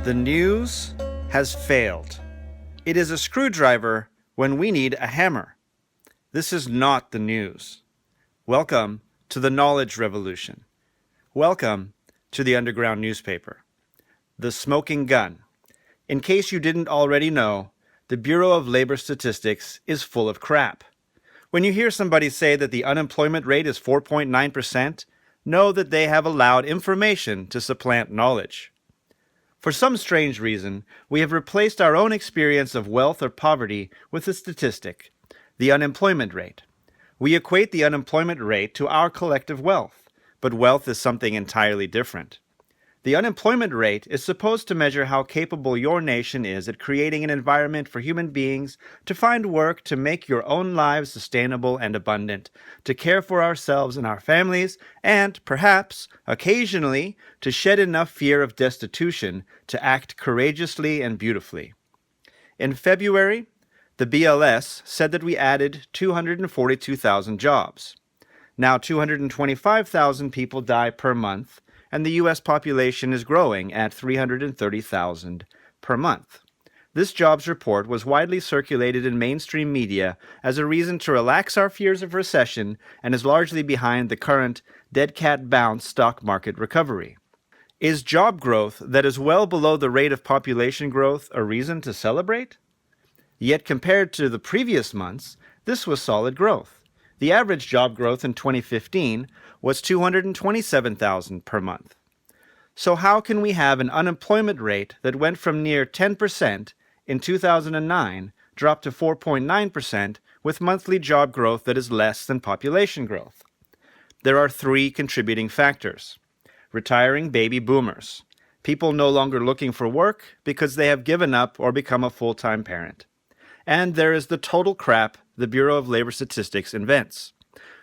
The news has failed. It is a screwdriver when we need a hammer. This is not the news. Welcome to the knowledge revolution. Welcome to the underground newspaper. The smoking gun. In case you didn't already know, the Bureau of Labor Statistics is full of crap. When you hear somebody say that the unemployment rate is 4.9%, know that they have allowed information to supplant knowledge. For some strange reason, we have replaced our own experience of wealth or poverty with a statistic, the unemployment rate. We equate the unemployment rate to our collective wealth, but wealth is something entirely different. The unemployment rate is supposed to measure how capable your nation is at creating an environment for human beings to find work to make your own lives sustainable and abundant, to care for ourselves and our families, and, perhaps, occasionally, to shed enough fear of destitution to act courageously and beautifully. In February, the BLS said that we added 242,000 jobs. Now 225,000 people die per month, and the U.S. population is growing at 330,000 per month. This jobs report was widely circulated in mainstream media as a reason to relax our fears of recession and is largely behind the current dead cat bounce stock market recovery. Is job growth that is well below the rate of population growth a reason to celebrate? Yet compared to the previous months, this was solid growth. The average job growth in 2015 was 227,000 per month. So how can we have an unemployment rate that went from near 10% in 2009 drop to 4.9% with monthly job growth that is less than population growth? There are three contributing factors. Retiring baby boomers, people no longer looking for work because they have given up or become a full-time parent. And there is the total crap the Bureau of Labor Statistics invents.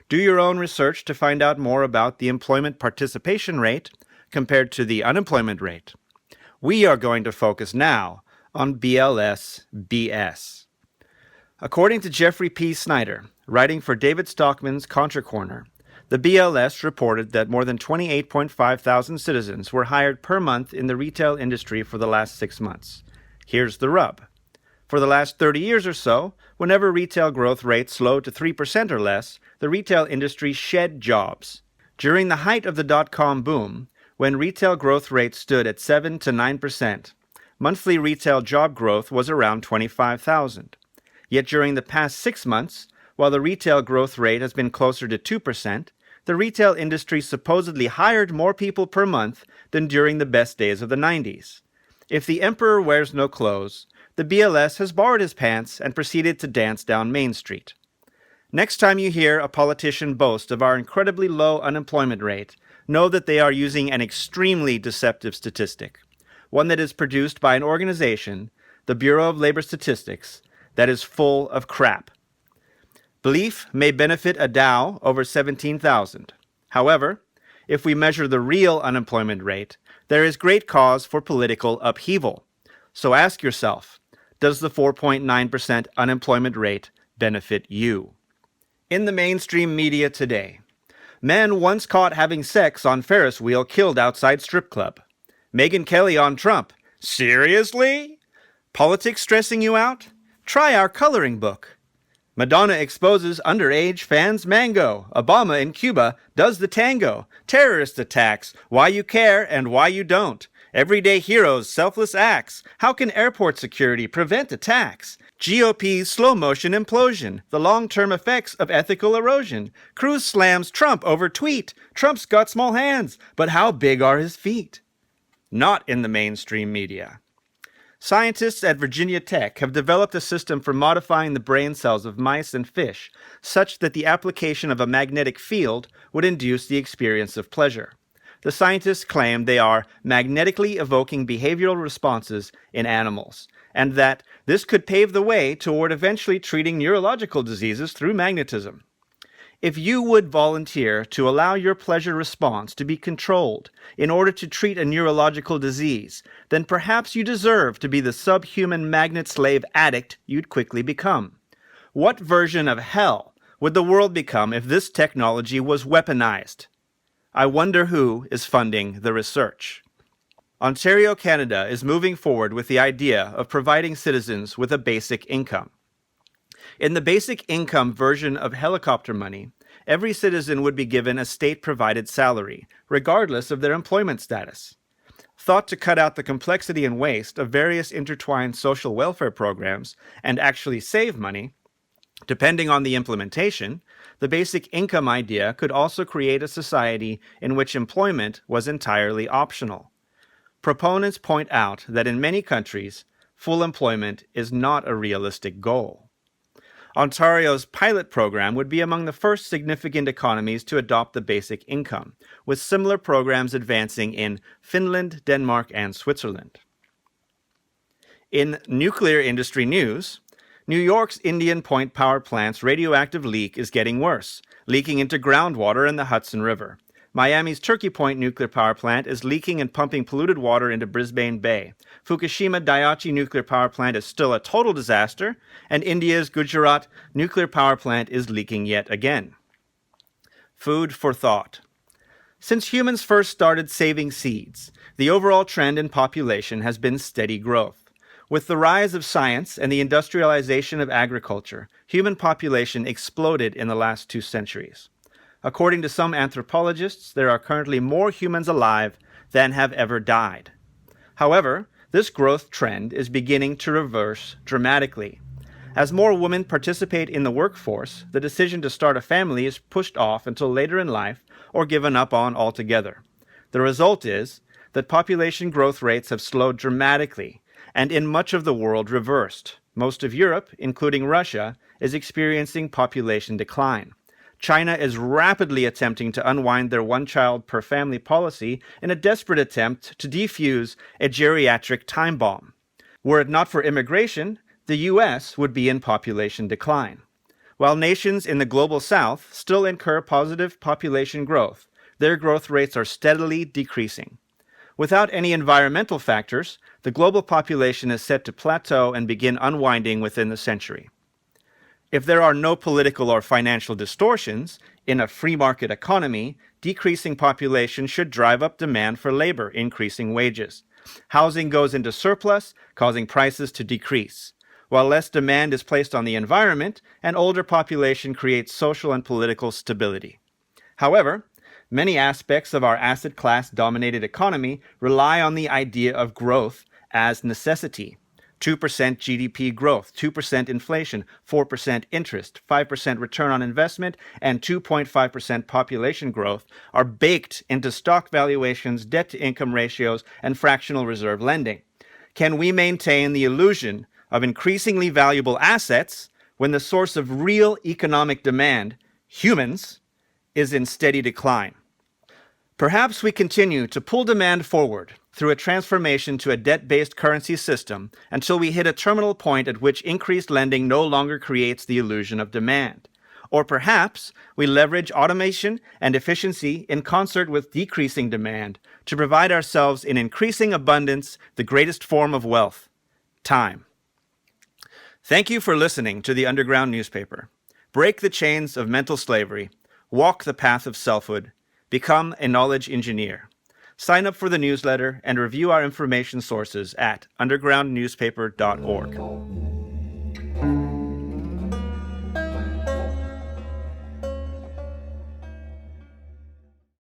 Do your own research to find out more about the employment participation rate compared to the unemployment rate. We are going to focus now on BLS BS. According to Jeffrey P. Snyder, writing for David Stockman's Contra Corner, the BLS reported that more than 28.5 thousand citizens were hired per month in the retail industry for the last 6 months. Here's the rub. For the last 30 years or so, whenever retail growth rates slowed to 3% or less, the retail industry shed jobs. During the height of the dot-com boom, when retail growth rates stood at 7 to 9%, monthly retail job growth was around 25,000. Yet during the past 6 months, while the retail growth rate has been closer to 2%, the retail industry supposedly hired more people per month than during the best days of the 90s. If the emperor wears no clothes, the BLS has borrowed his pants and proceeded to dance down Main Street. Next time you hear a politician boast of our incredibly low unemployment rate, know that they are using an extremely deceptive statistic, one that is produced by an organization, the Bureau of Labor Statistics, that is full of crap. Belief may benefit a Dow over 17,000. However, if we measure the real unemployment rate, there is great cause for political upheaval. So ask yourself, does the 4.9% unemployment rate benefit you? In the mainstream media today, man once caught having sex on Ferris wheel killed outside strip club. Megyn Kelly on Trump. Seriously? Politics stressing you out? Try our coloring book. Madonna exposes underage fans mango. Obama in Cuba does the tango. Terrorist attacks. Why you care and why you don't. Everyday heroes, selfless acts. How can airport security prevent attacks? GOP's slow-motion implosion. The long-term effects of ethical erosion. Cruz slams Trump over tweet. Trump's got small hands, but how big are his feet? Not in the mainstream media. Scientists at Virginia Tech have developed a system for modifying the brain cells of mice and fish such that the application of a magnetic field would induce the experience of pleasure. The scientists claim they are magnetically evoking behavioral responses in animals, and that this could pave the way toward eventually treating neurological diseases through magnetism. If you would volunteer to allow your pleasure response to be controlled in order to treat a neurological disease, then perhaps you deserve to be the subhuman magnet slave addict you'd quickly become. What version of hell would the world become if this technology was weaponized? I wonder who is funding the research. Ontario, Canada is moving forward with the idea of providing citizens with a basic income. In the basic income version of helicopter money, every citizen would be given a state-provided salary, regardless of their employment status. Thought to cut out the complexity and waste of various intertwined social welfare programs and actually save money, depending on the implementation, the basic income idea could also create a society in which employment was entirely optional. Proponents point out that in many countries, full employment is not a realistic goal. Ontario's pilot program would be among the first significant economies to adopt the basic income, with similar programs advancing in Finland, Denmark, and Switzerland. In nuclear industry news, New York's Indian Point Power Plant's radioactive leak is getting worse, leaking into groundwater in the Hudson River. Miami's Turkey Point nuclear power plant is leaking and pumping polluted water into Brisbane Bay. Fukushima Daiichi nuclear power plant is still a total disaster, and India's Gujarat nuclear power plant is leaking yet again. Food for thought. Since humans first started saving seeds, the overall trend in population has been steady growth. With the rise of science and the industrialization of agriculture, human population exploded in the last 2 centuries. According to some anthropologists, there are currently more humans alive than have ever died. However, this growth trend is beginning to reverse dramatically. As more women participate in the workforce, the decision to start a family is pushed off until later in life or given up on altogether. The result is that population growth rates have slowed dramatically, and in much of the world reversed. Most of Europe, including Russia, is experiencing population decline. China is rapidly attempting to unwind their one-child-per-family policy in a desperate attempt to defuse a geriatric time bomb. Were it not for immigration, the U.S. would be in population decline. While nations in the global south still incur positive population growth, their growth rates are steadily decreasing. Without any environmental factors, the global population is set to plateau and begin unwinding within the century. If there are no political or financial distortions, in a free market economy, decreasing population should drive up demand for labor, increasing wages. Housing goes into surplus, causing prices to decrease. While less demand is placed on the environment, an older population creates social and political stability. However, many aspects of our asset class-dominated economy rely on the idea of growth as necessity. 2% GDP growth, 2% inflation, 4% interest, 5% return on investment, and 2.5% population growth are baked into stock valuations, debt-to-income ratios, and fractional reserve lending. Can we maintain the illusion of increasingly valuable assets when the source of real economic demand, humans, is in steady decline? Perhaps we continue to pull demand forward through a transformation to a debt-based currency system until we hit a terminal point at which increased lending no longer creates the illusion of demand. Or perhaps we leverage automation and efficiency in concert with decreasing demand to provide ourselves in increasing abundance the greatest form of wealth, time. Thank you for listening to the Underground Newspaper. Break the chains of mental slavery, walk the path of selfhood, become a knowledge engineer. Sign up for the newsletter and review our information sources at undergroundnewspaper.org.